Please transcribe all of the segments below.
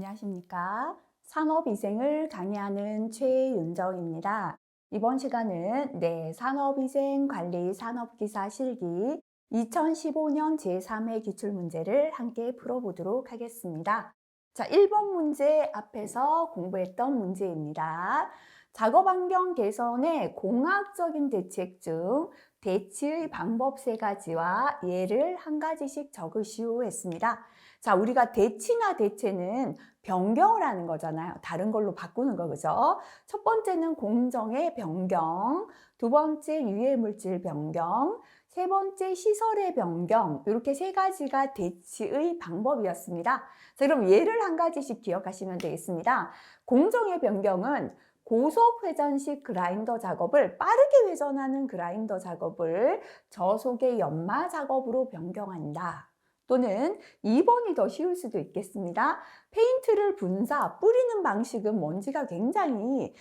안녕하십니까. 산업위생을 강의하는 최윤정입니다. 이번 시간은 산업위생관리 산업기사 실기 2015년 제3회 기출문제를 함께 풀어보도록 하겠습니다. 자, 1번 문제 앞에서 공부했던 문제입니다. 작업환경 개선의 공학적인 대책 중 대치의 방법 3가지와 예를 한 가지씩 적으시오 했습니다. 자, 우리가 대치나 대체는 변경을 하는 거잖아요. 다른 걸로 바꾸는 거, 그죠? 첫 번째는 공정의 변경, 두 번째 유해물질 변경, 세 번째 시설의 변경, 이렇게 3가지가 대치의 방법이었습니다. 자, 그럼 예를 한 가지씩 기억하시면 되겠습니다. 공정의 변경은 고속 회전식 그라인더 작업을 빠르게 회전하는 그라인더 작업을 저속의 연마 작업으로 변경한다. 또는 2번이 더 쉬울 수도 있겠습니다. 페인트를 분사, 뿌리는 방식은 먼지가 굉장히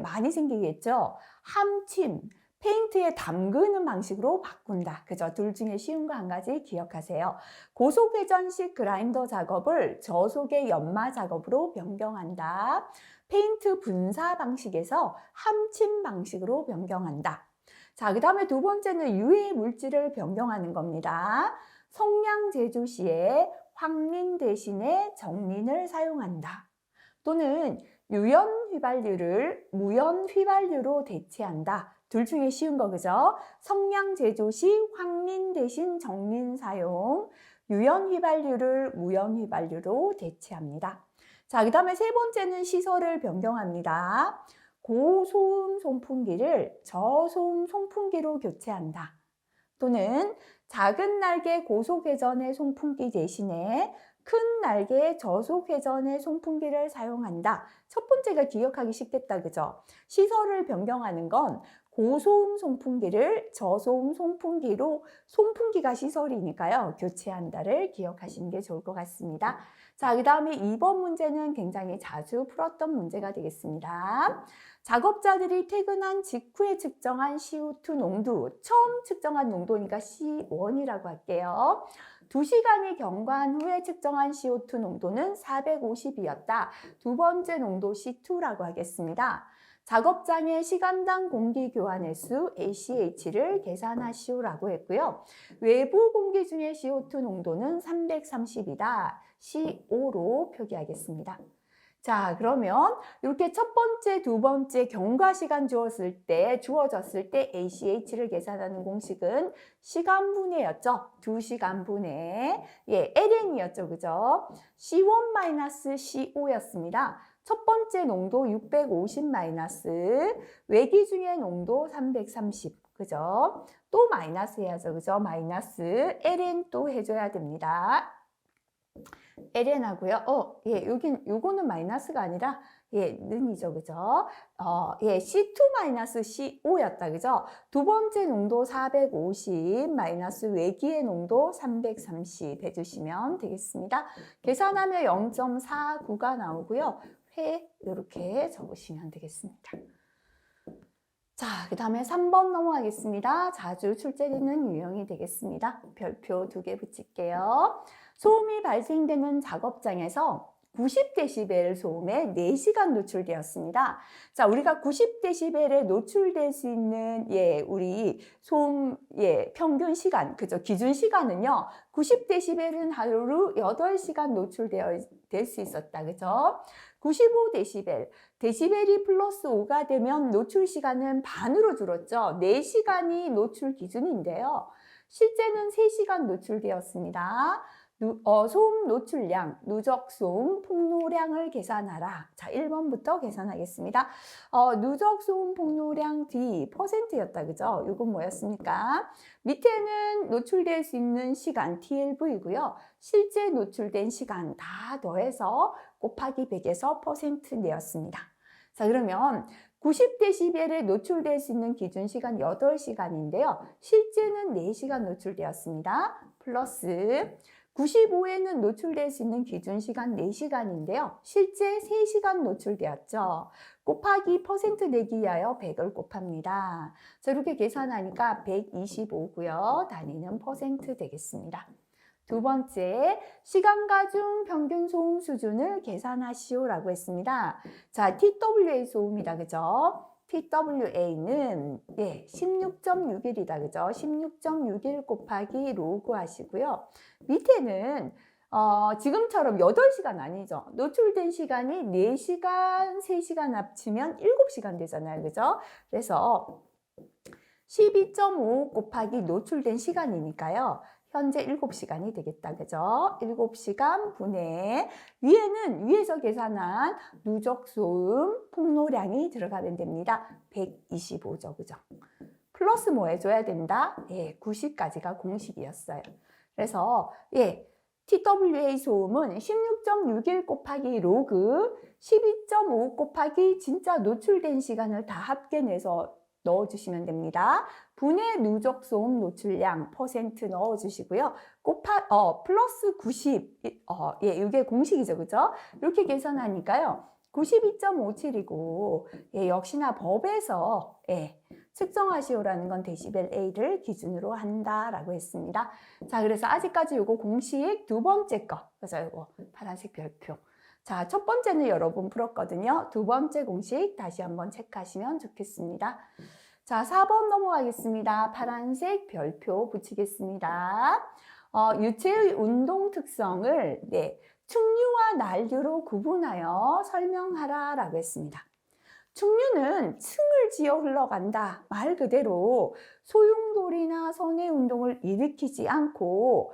많이 생기겠죠. 함침, 페인트에 담그는 방식으로 바꾼다. 그죠? 둘 중에 쉬운 거 한 가지 기억하세요. 고속회전식 그라인더 작업을 저속의 연마 작업으로 변경한다. 페인트 분사 방식에서 함침 방식으로 변경한다. 자, 그 다음에 두 번째는 유해 물질을 변경하는 겁니다. 성냥 제조 시에 황린 대신에 정린을 사용한다. 또는 유연 휘발유를 무연 휘발유로 대체한다. 둘 중에 쉬운 거, 그죠? 성냥 제조 시 황린 대신 정린 사용, 유연 휘발유를 무연 휘발유로 대체합니다. 자, 그 다음에 세 번째는 시설을 변경합니다. 고소음 송풍기를 저소음 송풍기로 교체한다. 또는 작은 날개 고속회전의 송풍기 대신에 큰 날개 저속회전의 송풍기를 사용한다. 첫 번째가 기억하기 쉽겠다, 그죠? 시설을 변경하는 건 고소음 송풍기를 저소음 송풍기로, 송풍기가 시설이니까요, 교체한다를 기억하시는 게 좋을 것 같습니다. 자, 그 다음에 2번 문제는 굉장히 자주 풀었던 문제가 되겠습니다. 작업자들이 퇴근한 직후에 측정한 CO2 농도, 처음 측정한 농도니까 C1이라고 할게요. 2시간이 경과한 후에 측정한 CO2 농도는 450이었다. 두 번째 농도 C2라고 하겠습니다. 작업장의 시간당 공기 교환 횟수 ACH를 계산하시오라고 했고요. 외부 공기 중의 CO2 농도는 330이다. C5로 표기하겠습니다. 자, 그러면 이렇게 첫 번째, 두 번째 경과 시간 주어졌을 때 ACH를 계산하는 공식은 시간분해였죠. 2시간분해. LN이었죠. 그죠? C1-C5였습니다. 첫 번째 농도 650- 외기 중의 농도 330. 그죠? 또 마이너스 해야죠. 그죠? 마이너스 LN 또 해줘야 됩니다. LN하고요. 요거는 마이너스가 아니라, 는이죠. 그죠? C2-CO 였다. 그죠? 두 번째 농도 450, 마이너스 외기의 농도 330 해주시면 되겠습니다. 계산하면 0.49가 나오고요. 이렇게 적으시면 되겠습니다. 자, 그 다음에 3번 넘어가겠습니다. 자주 출제되는 유형이 되겠습니다. 별표 2개 붙일게요. 소음이 발생되는 작업장에서 90dB 소음에 4시간 노출되었습니다. 자, 우리가 90dB에 노출될 수 있는 우리 소음 평균 시간, 그죠? 기준 시간은요. 90dB는 하루 8시간 될 수 있었다. 그죠? 95dB, 데시벨이 플러스 5가 되면 노출 시간은 반으로 줄었죠. 4시간이 노출 기준인데요. 실제는 3시간 노출되었습니다. 소음 노출량, 누적 소음 폭로량을 계산하라. 자, 1번부터 계산하겠습니다. 누적 소음 폭로량 D %였다. 그죠? 이건 뭐였습니까? 밑에는 노출될 수 있는 시간 TLV이고요. 실제 노출된 시간 다 더해서 곱하기 100에서 % 내었습니다. 자, 그러면 90dB에 노출될 수 있는 기준 시간 8시간인데요. 실제는 4시간 노출되었습니다. 플러스 95에는 노출될 수 있는 기준 시간 4시간인데요. 실제 3시간 노출되었죠. 곱하기 % 내기 위하여 100을 곱합니다. 자, 이렇게 계산하니까 125고요. 단위는 % 되겠습니다. 두 번째, 시간가 중 평균 소음 수준을 계산하시오라고 했습니다. 자, TWA 소음이다. 그죠? TWA는 16.61이다. 그죠? 16.61 곱하기 로그 하시고요. 밑에는 지금처럼 8시간 아니죠. 노출된 시간이 4시간, 3시간 합치면 7시간 되잖아요. 그죠? 그래서 12.5 곱하기 노출된 시간이니까요. 현재 7시간이 되겠다. 그죠? 7시간 분의 위에서 계산한 누적 소음 폭로량이 들어가면 됩니다. 125죠. 그죠? 플러스 뭐 해줘야 된다? 90까지가 공식이었어요. 그래서 TWA 소음은 16.61 곱하기 로그 12.5 곱하기 진짜 노출된 시간을 다 합계내서 넣어주시면 됩니다. 분의 누적 소음 노출량 퍼센트 넣어주시고요. 플러스 90, 이게 공식이죠. 그죠? 이렇게 계산하니까요. 92.57이고, 역시나 법에서, 측정하시오라는 건 데시벨 A를 기준으로 한다라고 했습니다. 자, 그래서 아직까지 요거 공식 두 번째 거. 그래서 요거 파란색 별표. 자, 첫 번째는 여러분 풀었거든요. 두 번째 공식 다시 한번 체크하시면 좋겠습니다. 자, 4번 넘어가겠습니다. 파란색 별표 붙이겠습니다. 유체의 운동 특성을 충류와 난류로 구분하여 설명하라 라고 했습니다. 충류는 층을 지어 흘러간다. 말 그대로 소용돌이나 선의 운동을 일으키지 않고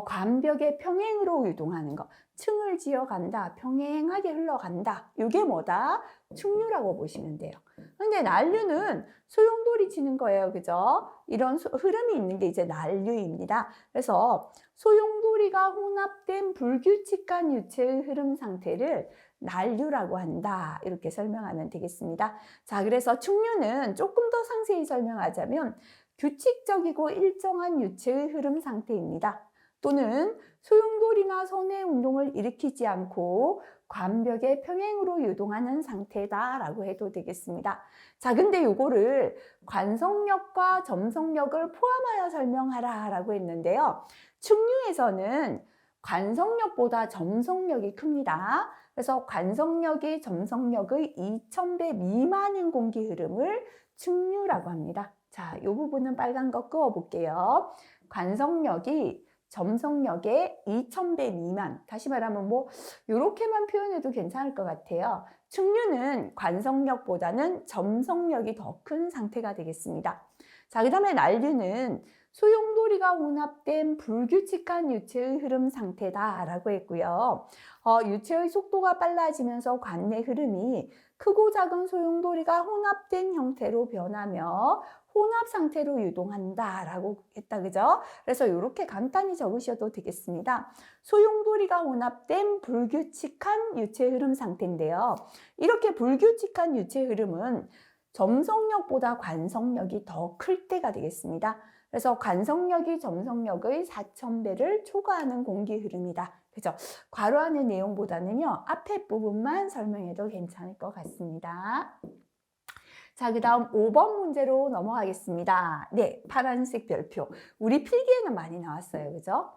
관벽의 평행으로 유동하는 것. 층을 지어 간다. 평행하게 흘러간다. 이게 뭐다? 충류라고 보시면 돼요. 근데 난류는 소용돌이 치는 거예요. 그죠? 이런 흐름이 있는 게 이제 난류입니다. 그래서 소용돌이가 혼합된 불규칙한 유체의 흐름 상태를 난류라고 한다. 이렇게 설명하면 되겠습니다. 자, 그래서 충류는 조금 더 상세히 설명하자면 규칙적이고 일정한 유체의 흐름 상태입니다. 또는 소용돌이나 선의 운동을 일으키지 않고 관벽의 평행으로 유동하는 상태다라고 해도 되겠습니다. 자, 근데 요거를 관성력과 점성력을 포함하여 설명하라 라고 했는데요. 충류에서는 관성력보다 점성력이 큽니다. 그래서 관성력이 점성력의 2000배 미만인 공기 흐름을 충류라고 합니다. 자, 이 부분은 빨간 거 그어 볼게요. 관성력이 점성력의 2000배 미만. 다시 말하면 뭐 이렇게만 표현해도 괜찮을 것 같아요. 충류는 관성력보다는 점성력이 더 큰 상태가 되겠습니다. 자, 그 다음에 난류는 소용돌이가 혼합된 불규칙한 유체의 흐름 상태다라고 했고요. 유체의 속도가 빨라지면서 관내 흐름이 크고 작은 소용돌이가 혼합된 형태로 변하며 혼합 상태로 유동한다라고 했다. 그죠? 그래서 이렇게 간단히 적으셔도 되겠습니다. 소용돌이가 혼합된 불규칙한 유체 흐름 상태인데요. 이렇게 불규칙한 유체 흐름은 점성력보다 관성력이 더 클 때가 되겠습니다. 그래서 관성력이 점성력의 4000배를 초과하는 공기 흐름이다. 그죠? 괄호하는 내용보다는요, 앞에 부분만 설명해도 괜찮을 것 같습니다. 자, 그 다음 5번 문제로 넘어가겠습니다. 네, 파란색 별표. 우리 필기에는 많이 나왔어요. 그죠?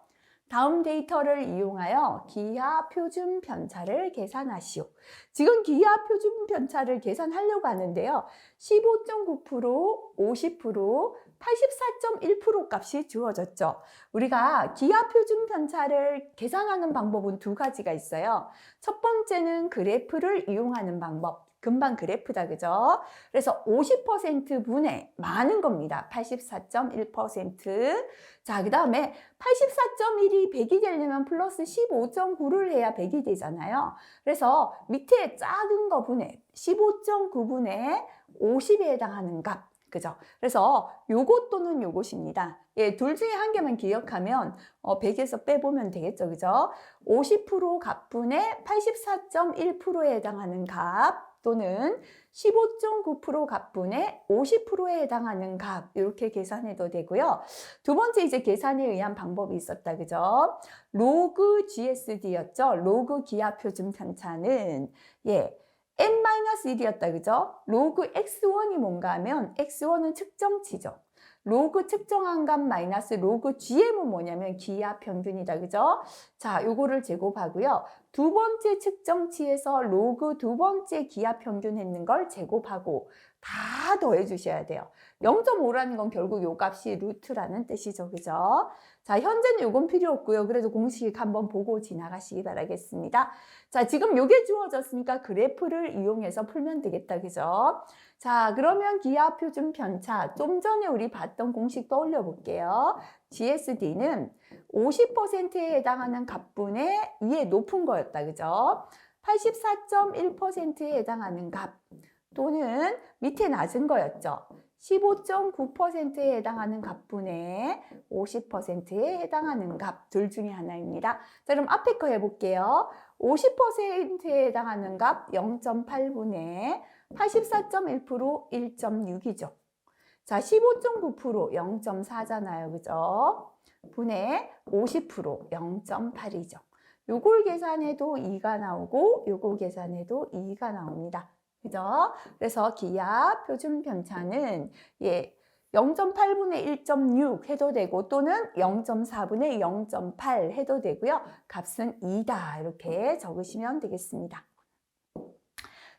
다음 데이터를 이용하여 기하 표준 편차를 계산하시오. 지금 기하 표준 편차를 계산하려고 하는데요. 15.9%, 50%, 84.1% 값이 주어졌죠. 우리가 기하 표준 편차를 계산하는 방법은 두 가지가 있어요. 첫 번째는 그래프를 이용하는 방법. 금방 그래프다. 그죠? 그래서 50% 분의 많은 겁니다. 84.1%. 자, 그 다음에 84.1이 100이 되려면 플러스 15.9를 해야 100이 되잖아요. 그래서 밑에 작은 거 분의 15.9분의 50에 해당하는 값. 그죠? 그래서 요것 또는 요것입니다. 둘 중에 한 개만 기억하면 100에서 빼보면 되겠죠. 그죠? 50% 값분의 84.1%에 해당하는 값 또는 15.9% 값분의 50%에 해당하는 값 이렇게 계산해도 되고요. 두 번째 이제 계산에 의한 방법이 있었다. 그죠? 로그 GSD였죠. 로그 기하 표준 편차는 n-1이었다. 그죠? 로그 x1이 뭔가 하면 x1은 측정치죠. 로그 측정한 값 마이너스 로그 GM은 뭐냐면 기압 평균이다. 그죠? 자, 요거를 제곱하고요. 두 번째 측정치에서 로그 두 번째 기압 평균 했는 걸 제곱하고 다 더해 주셔야 돼요. 0.5라는 건 결국 요 값이 루트라는 뜻이죠. 그죠? 자, 현재는 요건 필요 없고요. 그래도 공식 한번 보고 지나가시기 바라겠습니다. 자, 지금 요게 주어졌으니까 그래프를 이용해서 풀면 되겠다. 그죠? 자, 그러면 기압 표준 편차. 좀 전에 우리 봤던 공식 떠올려 볼게요. GSD는 50%에 해당하는 값분의 위에 높은 거였다. 그죠? 84.1%에 해당하는 값 또는 밑에 낮은 거였죠. 15.9%에 해당하는 값분의 50%에 해당하는 값 둘 중에 하나입니다. 자, 그럼 앞에 거 해볼게요. 50%에 해당하는 값 0.8분의 84.1% 1.6이죠. 자, 15.9% 0.4잖아요. 그죠? 분의 50% 0.8이죠. 요걸 계산해도 2가 나오고 요거 계산해도 2가 나옵니다. 그죠? 그래서 기압 표준 편차는 0.8분의 1.6 해도 되고 또는 0.4분의 0.8 해도 되고요. 값은 2다 이렇게 적으시면 되겠습니다.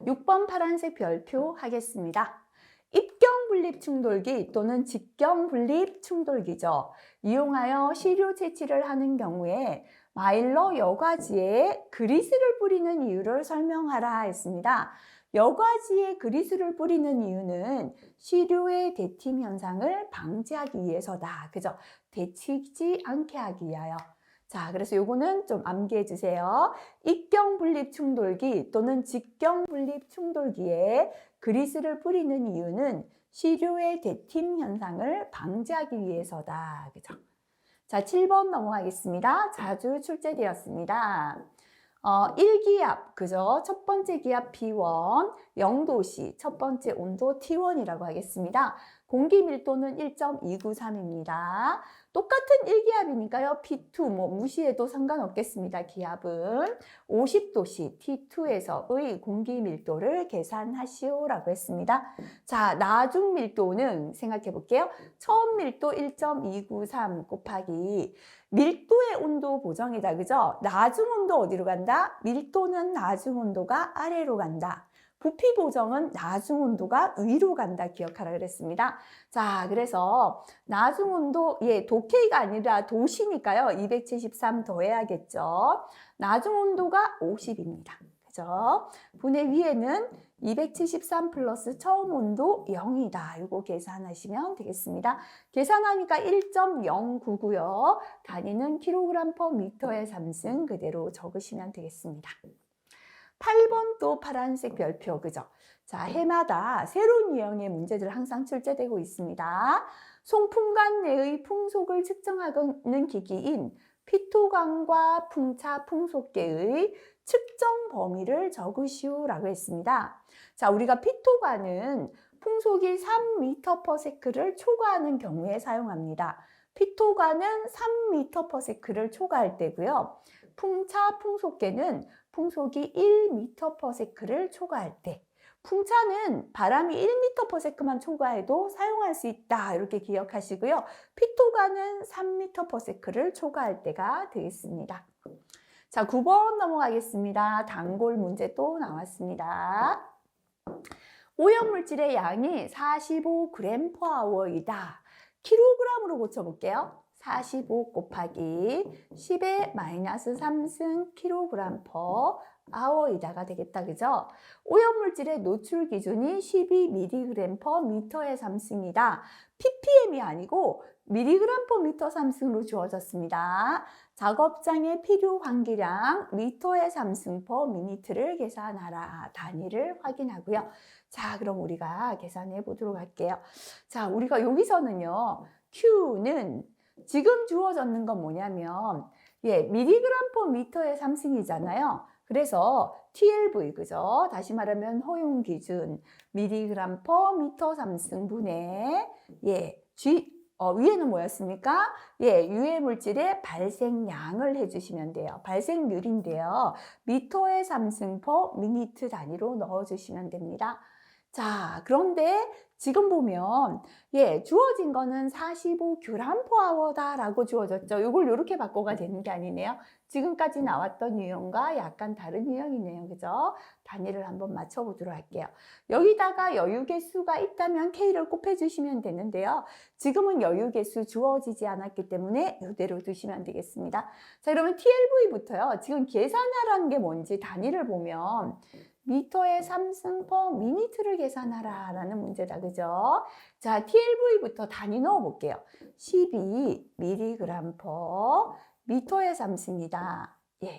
6번 파란색 별표 하겠습니다. 입경 분립 충돌기 또는 직경 분립 충돌기죠. 이용하여 시료 채취를 하는 경우에 마일러 여과지에 그리스를 뿌리는 이유를 설명하라 했습니다. 여과지에 그리스를 뿌리는 이유는 시료의 데팀 현상을 방지하기 위해서다. 그죠? 데치지 않게 하기 위하여. 자, 그래서 요거는 좀 암기해 주세요. 입경 분립 충돌기 또는 직경 분립 충돌기에 그리스를 뿌리는 이유는 시료의 데팀 현상을 방지하기 위해서다. 그죠? 자, 7번 넘어가겠습니다. 자주 출제되었습니다. 1기압, 그죠? 첫 번째 기압 P1, 0도시, 첫 번째 온도 T1이라고 하겠습니다. 공기 밀도는 1.293입니다. 똑같은 1기압이니까요. P2, 무시해도 상관없겠습니다. 기압은 50도씨 T2에서의 공기 밀도를 계산하시오라고 했습니다. 자, 나중 밀도는 생각해 볼게요. 처음 밀도 1.293 곱하기 밀도의 온도 보정이다. 그죠? 나중 온도 어디로 간다? 밀도는 나중 온도가 아래로 간다. 부피 보정은 나중 온도가 위로 간다. 기억하라 그랬습니다. 자, 그래서 나중 온도, 도케이가 아니라 도시니까요. 273 더해야겠죠. 나중 온도가 50입니다. 그죠? 분의 위에는 273 플러스 처음 온도 0이다. 이거 계산하시면 되겠습니다. 계산하니까 1.099고요. 단위는 kg/m의 3승 그대로 적으시면 되겠습니다. 8번 또 파란색 별표, 그죠? 자, 해마다 새로운 유형의 문제들 항상 출제되고 있습니다. 송풍관 내의 풍속을 측정하는 기기인 피토관과 풍차, 풍속계의 측정 범위를 적으시오라고 했습니다. 자, 우리가 피토관은 풍속이 3m/s를 초과하는 경우에 사용합니다. 피토관은 3m/s를 초과할 때고요. 풍차, 풍속계는 풍속이 1m/s를 초과할 때, 풍차는 바람이 1m/s만 초과해도 사용할 수 있다. 이렇게 기억하시고요. 피토관은 3m/s를 초과할 때가 되겠습니다. 자, 9번 넘어가겠습니다. 단골 문제 또 나왔습니다. 오염물질의 양이 45g/h이다. 킬로그램으로 고쳐볼게요. 45 곱하기 10의 마이너스 3승 kg/h이다가 되겠다. 그죠? 오염물질의 노출 기준이 12mg/m의 3승이다. ppm이 아니고 mg/m 3승으로 주어졌습니다. 작업장의 필요 환기량 미터의 3승 per minute를 계산하라. 단위를 확인하고요. 자, 그럼 우리가 계산해 보도록 할게요. 자, 우리가 여기서는요. Q는 지금 주어졌는 건 뭐냐면 mg/m의 3승이잖아요. 그래서 TLV, 그죠? 다시 말하면 허용 기준 mg/m 3승분의 위에는 뭐였습니까? 유해 물질의 발생량을 해주시면 돼요. 발생률인데요. 미터의 3승 per minute 단위로 넣어주시면 됩니다. 자, 그런데 지금 보면 주어진 거는 45g/h다 라고 주어졌죠. 이걸 이렇게 바꿔가 되는 게 아니네요. 지금까지 나왔던 유형과 약간 다른 유형이네요. 그죠? 단위를 한번 맞춰보도록 할게요. 여기다가 여유개수가 있다면 K를 곱해주시면 되는데요. 지금은 여유개수 주어지지 않았기 때문에 이대로 두시면 되겠습니다. 자, 그러면 TLV부터요. 지금 계산하라는 게 뭔지 단위를 보면 미터의 3승 per 미니트를 계산하라 라는 문제다. 그죠? 자, TLV부터 단위 넣어 볼게요. 12mg per 미터의 3승이다.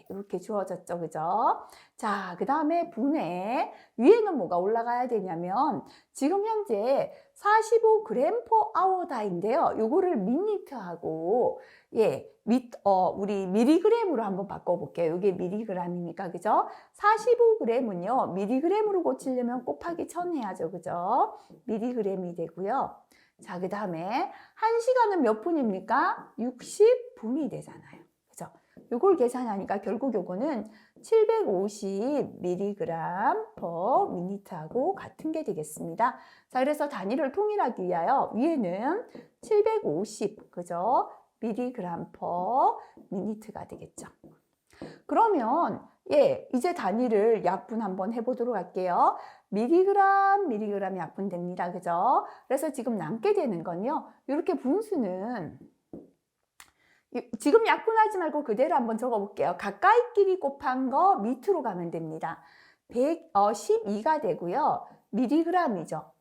이렇게 주어졌죠. 그죠? 자, 그 다음에 분해. 위에는 뭐가 올라가야 되냐면, 지금 현재 45g/h인데요. 요거를 미니트하고, 우리 미리그램으로 한번 바꿔볼게요. 이게 미리그램이니까, 그죠? 45g은요, 미리그램으로 고치려면 곱하기 1000 해야죠. 그죠? 미리그램이 되고요. 자, 그 다음에 1시간은 몇 분입니까? 60분이 되잖아요. 그죠? 요걸 계산하니까 결국 요거는 750mg per minute하고 같은 게 되겠습니다. 자, 그래서 단위를 통일하기 위하여 위에는 750, 그죠? mg per minute가 되겠죠. 그러면 이제 단위를 약분 한번 해보도록 할게요. 미리그램 약분 됩니다. 그죠? 그래서 지금 남게 되는 건요. 이렇게 분수는 지금 약분하지 말고 그대로 한번 적어볼게요. 가까이끼리 곱한 거 밑으로 가면 됩니다. 112가 되고요. 미리그램이죠.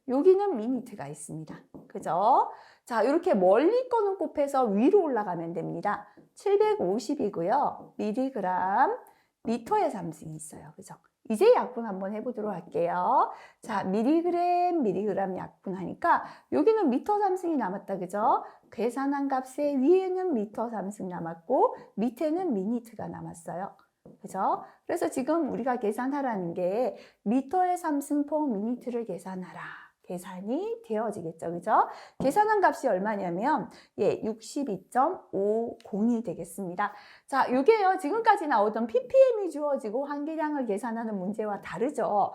여기는 미니트가 있습니다. 그죠? 자, 이렇게 멀리 거는 곱해서 위로 올라가면 됩니다. 750이고요. 미리그램, 미터의 3승이 있어요. 그죠? 이제 약분 한번 해보도록 할게요. 자, 미리그램 약분하니까 여기는 미터 3승이 남았다. 그죠? 계산한 값에 위에는 미터 3승 남았고 밑에는 미니트가 남았어요. 그죠? 그래서 지금 우리가 계산하라는 게 미터의 3승 per 미니트를 계산하라. 계산이 되어지겠죠. 그죠? 계산한 값이 얼마냐면 62.50이 되겠습니다. 자, 요게요. 지금까지 나오던 ppm이 주어지고 환기량을 계산하는 문제와 다르죠.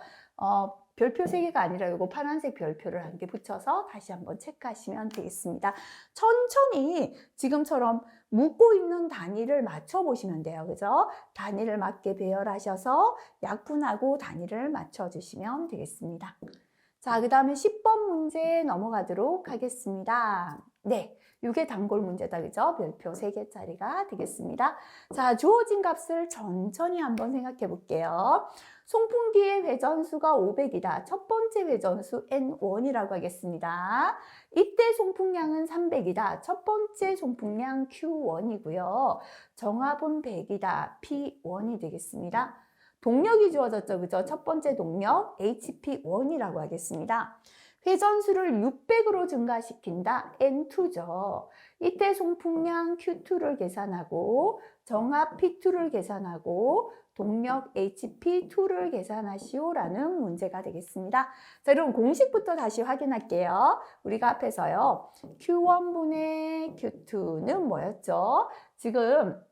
별표 3개가 아니라 요거 파란색 별표를 한 개 붙여서 다시 한번 체크하시면 되겠습니다. 천천히 지금처럼 묻고 있는 단위를 맞춰 보시면 돼요. 그죠? 단위를 맞게 배열하셔서 약분하고 단위를 맞춰 주시면 되겠습니다. 자, 그 다음에 10번 문제 넘어가도록 하겠습니다. 네, 이게 단골 문제다. 그죠? 별표 3개짜리가 되겠습니다. 자, 주어진 값을 천천히 한번 생각해 볼게요. 송풍기의 회전수가 500이다. 첫 번째 회전수 N1이라고 하겠습니다. 이때 송풍량은 300이다. 첫 번째 송풍량 Q1이고요. 정압은 100이다. P1이 되겠습니다. 동력이 주어졌죠. 그죠? 첫 번째 동력 HP1이라고 하겠습니다. 회전수를 600으로 증가시킨다. N2죠. 이때 송풍량 Q2를 계산하고 정압 P2를 계산하고 동력 HP2를 계산하시오라는 문제가 되겠습니다. 자, 그럼 공식부터 다시 확인할게요. 우리가 앞에서요. Q1분의 Q2는 뭐였죠? 지금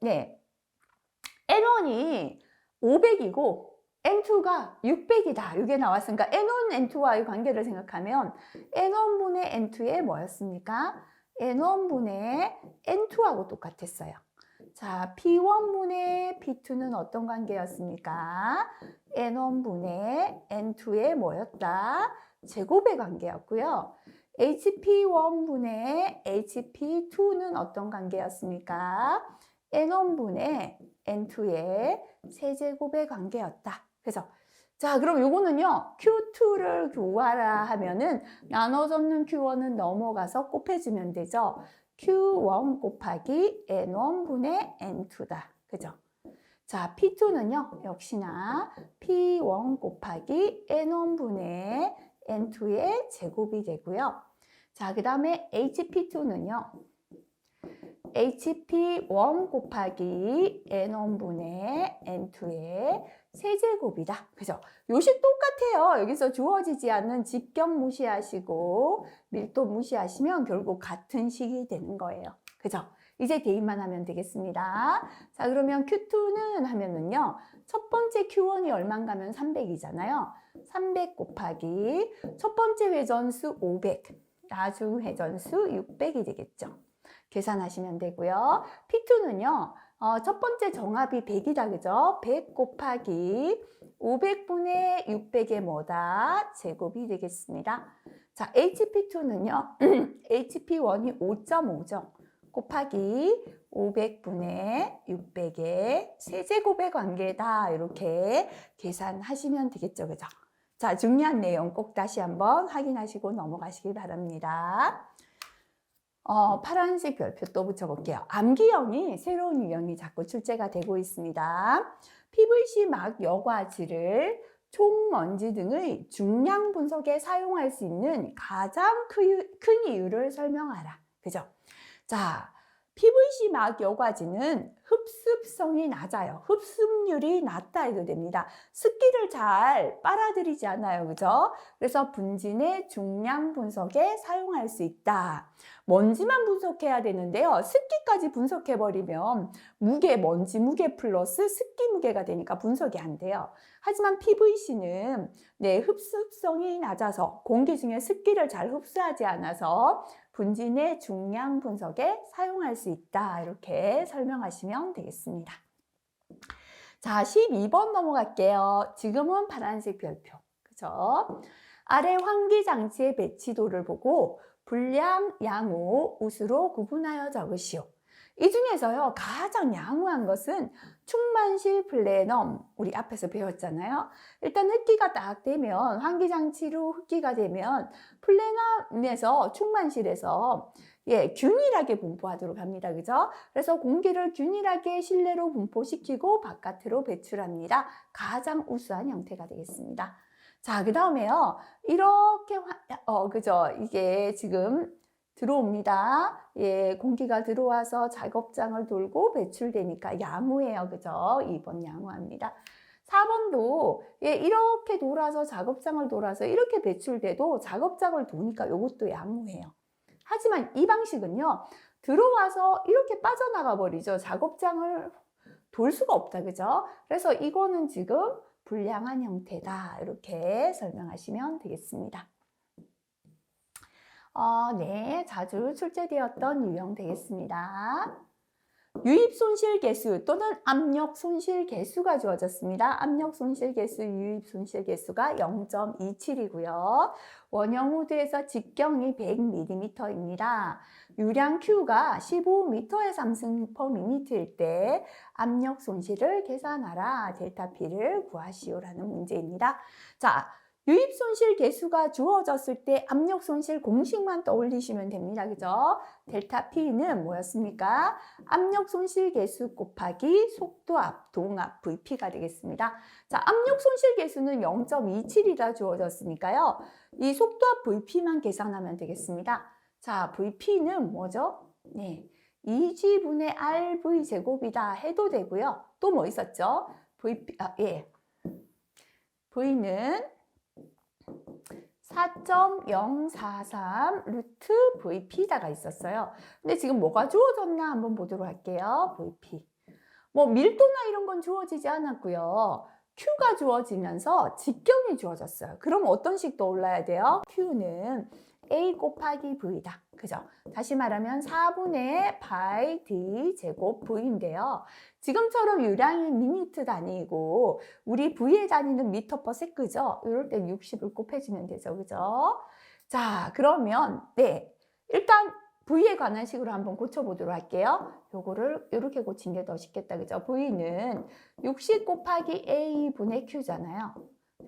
N1이 500이고 N2가 600이다. 이게 나왔으니까 N1, N2와의 관계를 생각하면 N1분의 N2의 뭐였습니까? N1분의 N2하고 똑같았어요. 자, P1분의 P2는 어떤 관계였습니까? N1분의 N2의 뭐였다? 제곱의 관계였고요. HP1분의 HP2는 어떤 관계였습니까? N1분의 N2의 세제곱의 관계였다. 그래서 자, 그럼 요거는요. Q2를 구하라 하면은 나눠 적는 Q1은 넘어가서 곱해주면 되죠. Q1 곱하기 N1분의 N2다. 그죠? 자, P2는요. 역시나 P1 곱하기 N1분의 N2의 제곱이 되고요. 자, 그 다음에 HP2는요. HP1 곱하기 N1분의 N2의 세제곱이다. 그죠? 요식 똑같아요. 여기서 주어지지 않는 직경 무시하시고 밀도 무시하시면 결국 같은 식이 되는 거예요. 그죠? 이제 대입만 하면 되겠습니다. 자, 그러면 Q2는 하면은요. 첫 번째 Q1이 얼마인가 하면 300이잖아요. 300 곱하기 첫 번째 회전수 500, 나중 회전수 600이 되겠죠. 계산하시면 되고요. P2는요. 첫 번째 정합이 100이다. 그죠? 100 곱하기 500분의 600의 뭐다? 제곱이 되겠습니다. 자, HP2는요. HP1이 5.5죠. 곱하기 500분의 600의 세제곱의 관계다. 이렇게 계산하시면 되겠죠. 그죠? 자, 중요한 내용 꼭 다시 한번 확인하시고 넘어가시기 바랍니다. 파란색 별표 또 붙여볼게요. 암기형이 새로운 유형이 자꾸 출제가 되고 있습니다. PVC 막 여과지를 총먼지 등의 중량 분석에 사용할 수 있는 가장 큰 이유를 설명하라. 그죠? 자, PVC 막 여과지는 흡습성이 낮아요. 흡습률이 낮다 이거 됩니다. 습기를 잘 빨아들이지 않아요. 그죠? 그래서 분진의 중량 분석에 사용할 수 있다. 먼지만 분석해야 되는데요. 습기까지 분석해버리면 먼지 무게 플러스 습기 무게가 되니까 분석이 안 돼요. 하지만 PVC는 흡습성이 낮아서 공기 중에 습기를 잘 흡수하지 않아서 분진의 중량 분석에 사용할 수 있다. 이렇게 설명하시면 되겠습니다. 자, 12번 넘어갈게요. 지금은 파란색 별표. 그죠? 아래 환기장치의 배치도를 보고 불량, 양호, 우수로 구분하여 적으시오. 이 중에서요, 가장 양호한 것은 충만실 플래넘, 우리 앞에서 배웠잖아요. 일단 흡기가 딱 되면, 환기장치로 흡기가 되면 플래넘에서, 충만실에서 균일하게 분포하도록 합니다. 그죠? 그래서 공기를 균일하게 실내로 분포시키고 바깥으로 배출합니다. 가장 우수한 형태가 되겠습니다. 자, 그 다음에요. 이렇게, 그죠? 이게 지금 들어옵니다. 공기가 들어와서 작업장을 돌고 배출되니까 양호해요. 그죠? 2번 양호합니다. 4번도 이렇게 돌아서 작업장을 돌아서 이렇게 배출돼도 작업장을 도니까 이것도 양호해요. 하지만 이 방식은요. 들어와서 이렇게 빠져나가 버리죠. 작업장을 돌 수가 없다. 그죠? 그래서 이거는 지금 불량한 형태다. 이렇게 설명하시면 되겠습니다. 네, 자주 출제되었던 유형 되겠습니다. 유입 손실 계수 또는 압력 손실 계수가 주어졌습니다. 압력 손실 계수, 유입 손실 계수가 0.27이고요. 원형 후드에서 직경이 100mm입니다. 유량 Q가 15m의 3승/미니트일 때 압력 손실을 계산하라. 델타 P를 구하시오라는 문제입니다. 자, 유입 손실 계수가 주어졌을 때 압력 손실 공식만 떠올리시면 됩니다. 그죠? 델타 P는 뭐였습니까? 압력 손실 계수 곱하기 속도압, 동압, VP가 되겠습니다. 자, 압력 손실 계수는 0.27이라 주어졌으니까요. 이 속도압 VP만 계산하면 되겠습니다. 자, VP는 뭐죠? 네, 2G분의 RV 제곱이다 해도 되고요. 또 뭐 있었죠? V는 4.043 루트 VP다가 있었어요. 근데 지금 뭐가 주어졌나 한번 보도록 할게요. VP. 뭐 밀도나 이런 건 주어지지 않았고요. Q가 주어지면서 직경이 주어졌어요. 그럼 어떤 식 떠올라야 돼요? Q는 A 곱하기 V다. 그죠? 다시 말하면 4분의 파이 D 제곱 V인데요. 지금처럼 유량이 미니트 단위이고 우리 V의 단위는 미터 퍼 세크죠? 이럴 때 60을 곱해주면 되죠. 그죠? 자, 그러면 일단 V에 관한 식으로 한번 고쳐보도록 할게요. 요거를 이렇게 고친 게 더 쉽겠다. 그죠? V는 60 곱하기 A분의 Q잖아요.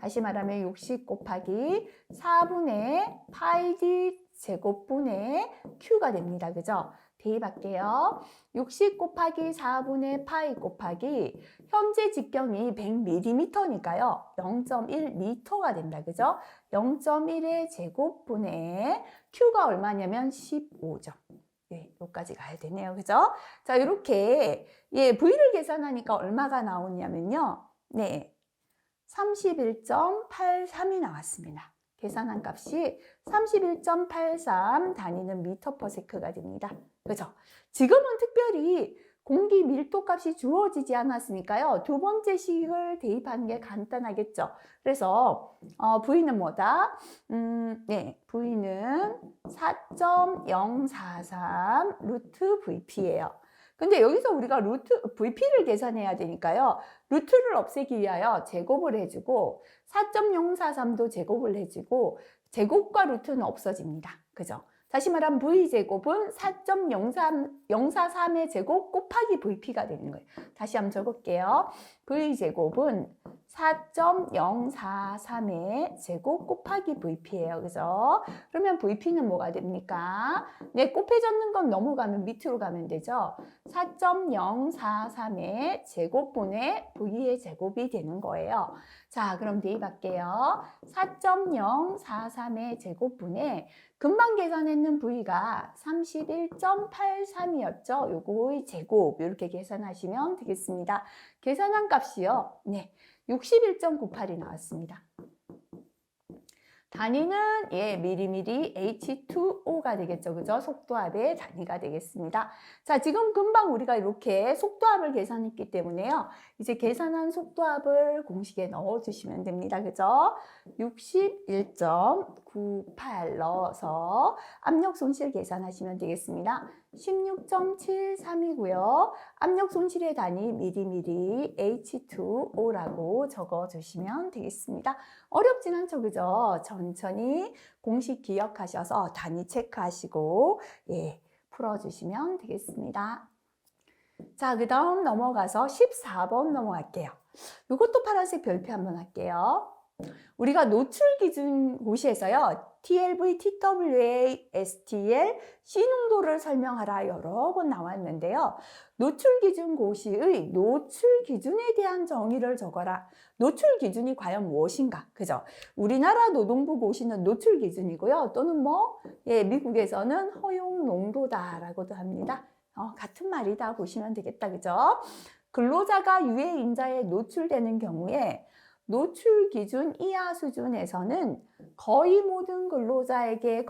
다시 말하면 60 곱하기 4분의 파이 D 제곱분의 Q가 됩니다. 그죠? 대입할게요. 60 곱하기 4분의 파이 곱하기 현재 직경이 100mm니까요. 0.1m가 된다. 그죠? 0.1의 제곱분의 Q가 얼마냐면 15죠. 여기까지 가야 되네요. 그죠? 자, 이렇게 V를 계산하니까 얼마가 나오냐면요. 31.83이 나왔습니다. 계산한 값이 31.83 단위는 미터 퍼 세크가 됩니다. 그죠? 지금은 특별히 공기 밀도 값이 주어지지 않았으니까요. 두 번째 식을 대입하는 게 간단하겠죠. 그래서 V는 뭐다? 네, V는 4.043 루트 VP예요. 근데 여기서 우리가 루트 VP를 계산해야 되니까요. 루트를 없애기 위하여 제곱을 해주고 4.043도 제곱을 해주고 제곱과 루트는 없어집니다. 그죠? 다시 말하면 V제곱은 4.043의 제곱 곱하기 VP가 되는 거예요. 다시 한번 적을게요. V제곱은 4.043의 제곱 곱하기 VP예요. 그죠? 그러면 VP는 뭐가 됩니까? 네, 곱해졌는 건 넘어가면 밑으로 가면 되죠. 4.043의 제곱분의 V의 제곱이 되는 거예요. 자, 그럼 대입할게요. 4.043의 제곱분의 금방 계산했는 V가 31.83이었죠. 요거의 제곱 이렇게 계산하시면 되겠습니다. 계산한 값이요. 네, 61.98이 나왔습니다. 단위는 미리미리 H2O가 되겠죠. 그죠? 속도압의 단위가 되겠습니다. 자, 지금 금방 우리가 이렇게 속도압을 계산했기 때문에요. 이제 계산한 속도압을 공식에 넣어주시면 됩니다. 그죠? 61.98 넣어서 압력 손실 계산하시면 되겠습니다. 16.73이고요. 압력 손실의 단위 미리미리 H2O라고 적어주시면 되겠습니다. 어렵진 않죠, 그죠? 천천히 공식 기억하셔서 단위 체크하시고 풀어주시면 되겠습니다. 자, 그 다음 넘어가서 14번 넘어갈게요. 이것도 파란색 별표 한번 할게요. 우리가 노출 기준 고시에서요. TLV, TWA, STL, C농도를 설명하라 여러 번 나왔는데요. 노출 기준 고시의 노출 기준에 대한 정의를 적어라. 노출 기준이 과연 무엇인가? 그죠? 우리나라 노동부 고시는 노출 기준이고요. 또는 미국에서는 허용 농도다라고도 합니다. 같은 말이다 보시면 되겠다. 그죠? 근로자가 유해 인자에 노출되는 경우에 노출 기준 이하 수준에서는 거의 모든 근로자에게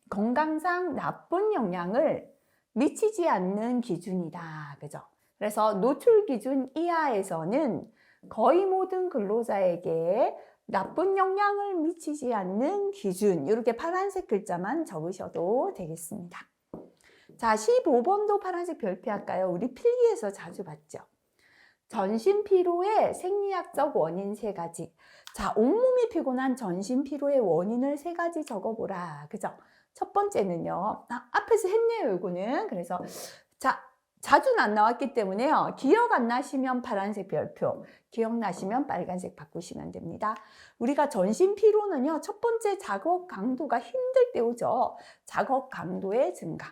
건강상 나쁜 영향을 미치지 않는 기준이다. 그죠? 그래서 노출 기준 이하에서는 거의 모든 근로자에게 나쁜 영향을 미치지 않는 기준. 이렇게 파란색 글자만 적으셔도 되겠습니다. 자, 15번도 파란색 별표 할까요? 우리 필기에서 자주 봤죠. 전신 피로의 생리학적 원인 3가지. 자, 온몸이 피곤한 전신 피로의 원인을 3가지 적어보라. 그죠? 첫 번째는요. 앞에서 했네요, 이거는. 그래서 자주는 안 나왔기 때문에요. 기억 안 나시면 파란색 별표, 기억나시면 빨간색 바꾸시면 됩니다. 우리가 전신 피로는요. 첫 번째 작업 강도가 힘들 때 오죠. 작업 강도의 증가.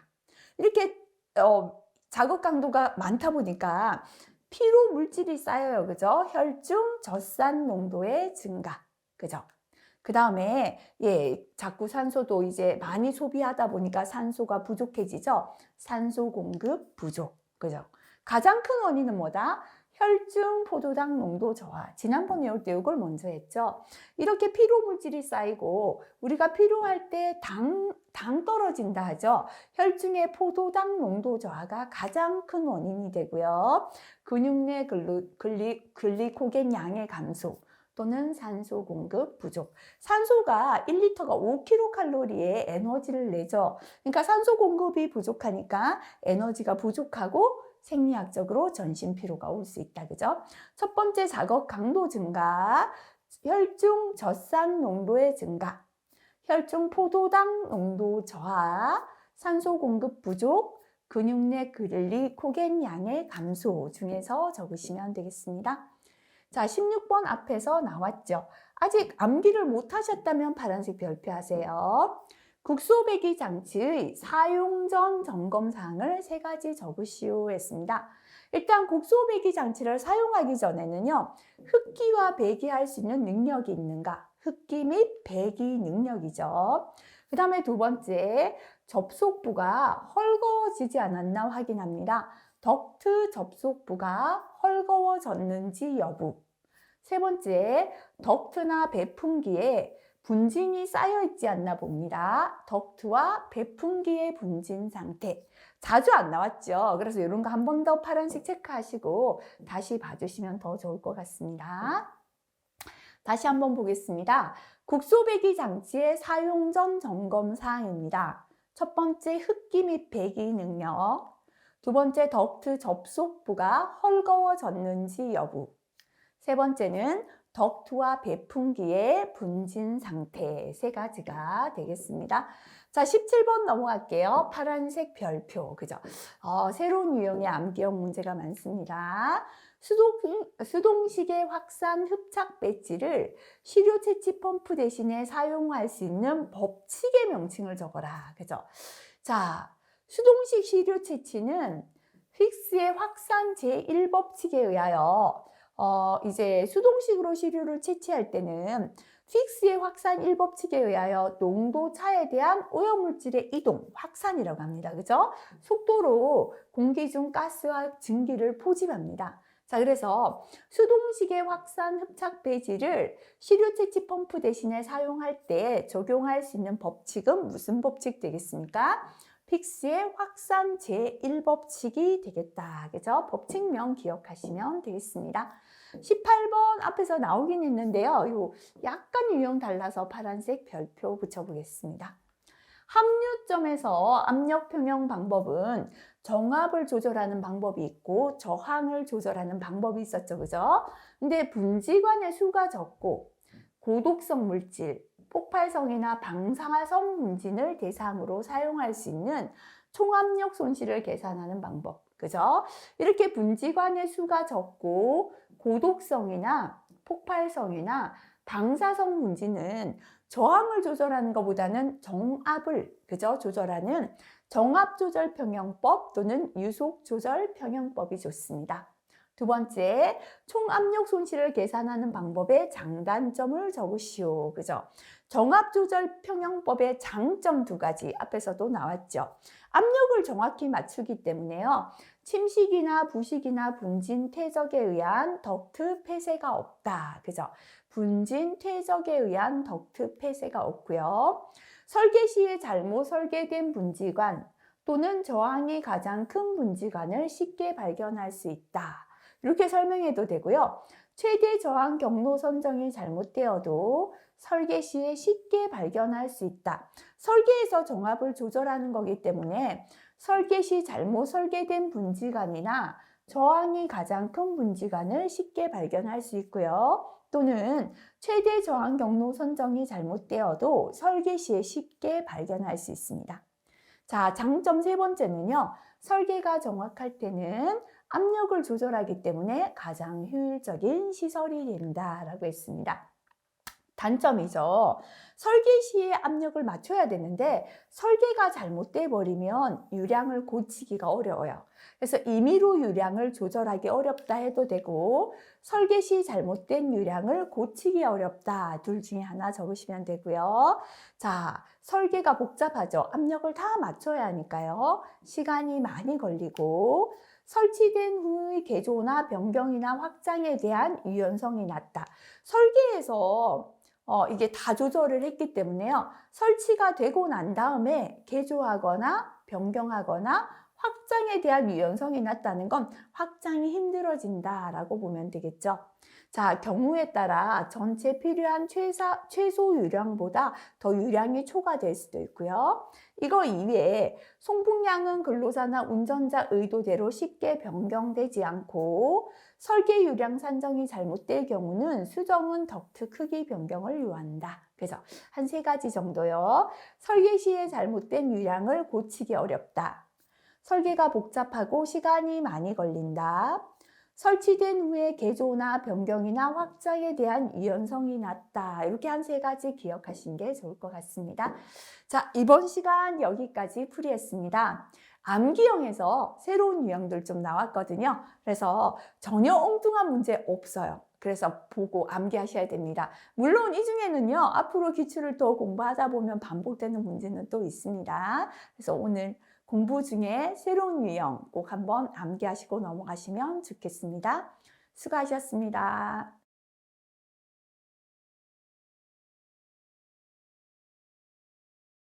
이렇게 작업 강도가 많다 보니까 피로 물질이 쌓여요. 그죠? 혈중 젖산 농도의 증가. 그죠? 그 다음에 자꾸 산소도 이제 많이 소비하다 보니까 산소가 부족해지죠. 산소 공급 부족. 그죠? 가장 큰 원인은 뭐다? 혈중 포도당 농도 저하. 지난번 외울 때 이걸 먼저 했죠. 이렇게 피로 물질이 쌓이고 우리가 피로할 때 당 떨어진다 하죠. 혈중의 포도당 농도 저하가 가장 큰 원인이 되고요. 근육 내 글리코겐 양의 감소 또는 산소 공급 부족. 산소가 1리터가 5kcal의 에너지를 내죠. 그러니까 산소 공급이 부족하니까 에너지가 부족하고 생리학적으로 전신 피로가 올 수 있다. 그죠? 첫 번째 작업 강도 증가, 혈중 젖산 농도의 증가, 혈중 포도당 농도 저하, 산소 공급 부족, 근육 내 글리코겐 양의 감소 중에서 적으시면 되겠습니다. 자, 16번 앞에서 나왔죠. 아직 암기를 못 하셨다면 파란색 별표하세요. 국소배기 장치의 사용 전 점검 사항을 3가지 적으시오 했습니다. 일단 국소배기 장치를 사용하기 전에는요. 흡기와 배기할 수 있는 능력이 있는가? 흡기 및 배기 능력이죠. 그 다음에 두 번째, 접속부가 헐거워지지 않았나 확인합니다. 덕트 접속부가 헐거워졌는지 여부. 세 번째, 덕트나 배풍기에 분진이 쌓여 있지 않나 봅니다. 덕트와 배풍기의 분진 상태. 자주 안 나왔죠. 그래서 이런 거 한 번 더 파란색 체크하시고 다시 봐주시면 더 좋을 것 같습니다. 다시 한번 보겠습니다. 국소배기 장치의 사용 전 점검 사항입니다. 첫 번째, 흡기 및 배기 능력. 두 번째, 덕트 접속부가 헐거워졌는지 여부. 세 번째는 덕트와 배풍기의 분진 상태. 세 가지가 되겠습니다. 자, 17번 넘어갈게요. 파란색 별표. 그죠? 새로운 유형의 암기형 문제가 많습니다. 수동식의 확산 흡착 배지를 시료 채취 펌프 대신에 사용할 수 있는 법칙의 명칭을 적어라. 그죠? 자, 수동식 시료 채취는 힉스의 확산 제1법칙에 의하여 이제 수동식으로 시료를 채취할 때는 힉스의 확산 1법칙에 의하여 농도 차에 대한 오염물질의 이동, 확산이라고 합니다. 그죠? 속도로 공기 중 가스와 증기를 포집합니다. 자, 그래서 수동식의 확산 흡착 배지를 시료 채취 펌프 대신에 사용할 때 적용할 수 있는 법칙은 무슨 법칙 되겠습니까? 힉스의 확산 제1법칙이 되겠다. 그죠? 법칙명 기억하시면 되겠습니다. 18번 앞에서 나오긴 했는데요. 요 약간 유형 달라서 파란색 별표 붙여보겠습니다. 함유점에서 압력 평형 방법은 정압을 조절하는 방법이 있고 저항을 조절하는 방법이 있었죠. 그죠? 근데 분지관의 수가 적고 고독성 물질, 폭발성이나 방사성 분진을 대상으로 사용할 수 있는 총압력 손실을 계산하는 방법. 그죠? 이렇게 분지관의 수가 적고 고독성이나 폭발성이나 방사성 분진은 저항을 조절하는 것보다는 정압을 그죠? 조절하는 정압 조절 평형법 또는 유속 조절 평형법이 좋습니다. 두 번째, 총압력 손실을 계산하는 방법의 장단점을 적으시오. 그죠? 정압 조절 평형법의 장점 두 가지 앞에서도 나왔죠. 압력을 정확히 맞추기 때문에요. 침식이나 부식이나 분진 퇴적에 의한 덕트 폐쇄가 없다. 그죠? 분진 퇴적에 의한 덕트 폐쇄가 없고요. 설계 시에 잘못 설계된 분지관 또는 저항이 가장 큰 분지관을 쉽게 발견할 수 있다. 이렇게 설명해도 되고요. 최대 저항 경로 선정이 잘못되어도 설계 시에 쉽게 발견할 수 있다. 설계에서 정압을 조절하는 거기 때문에 설계 시 잘못 설계된 분지관이나 저항이 가장 큰 분지관을 쉽게 발견할 수 있고요. 또는 최대 저항 경로 선정이 잘못되어도 설계 시에 쉽게 발견할 수 있습니다. 자, 장점 세 번째는요. 설계가 정확할 때는 압력을 조절하기 때문에 가장 효율적인 시설이 된다라고 했습니다. 단점이죠. 설계 시에 압력을 맞춰야 되는데 설계가 잘못돼 버리면 유량을 고치기가 어려워요. 그래서 임의로 유량을 조절하기 어렵다 해도 되고 설계 시 잘못된 유량을 고치기 어렵다. 둘 중에 하나 적으시면 되고요. 자, 설계가 복잡하죠. 압력을 다 맞춰야 하니까요. 시간이 많이 걸리고 설치된 후의 개조나 변경이나 확장에 대한 유연성이 낮다. 설계에서 이게 다 조절을 했기 때문에요. 설치가 되고 난 다음에 개조하거나 변경하거나 확장에 대한 유연성이 낮다는 건 확장이 힘들어진다라고 보면 되겠죠. 자, 경우에 따라 전체 필요한 최소 유량보다 더 유량이 초과될 수도 있고요. 이거 이외에 송풍량은 근로자나 운전자 의도대로 쉽게 변경되지 않고 설계 유량 산정이 잘못될 경우는 수정은 덕트 크기 변경을 요한다. 그래서 한 세 가지 정도요. 설계 시에 잘못된 유량을 고치기 어렵다. 설계가 복잡하고 시간이 많이 걸린다. 설치된 후에 개조나 변경이나 확장에 대한 유연성이 낮다. 이렇게 한 세 가지 기억하시는 게 좋을 것 같습니다. 자, 이번 시간 여기까지 풀이했습니다. 암기형에서 새로운 유형들 좀 나왔거든요. 그래서 전혀 엉뚱한 문제 없어요. 그래서 보고 암기하셔야 됩니다. 물론 이 중에는요, 앞으로 기출을 더 공부하다 보면 반복되는 문제는 또 있습니다. 그래서 오늘 공부 중에 새로운 유형 꼭 한번 암기하시고 넘어가시면 좋겠습니다. 수고하셨습니다.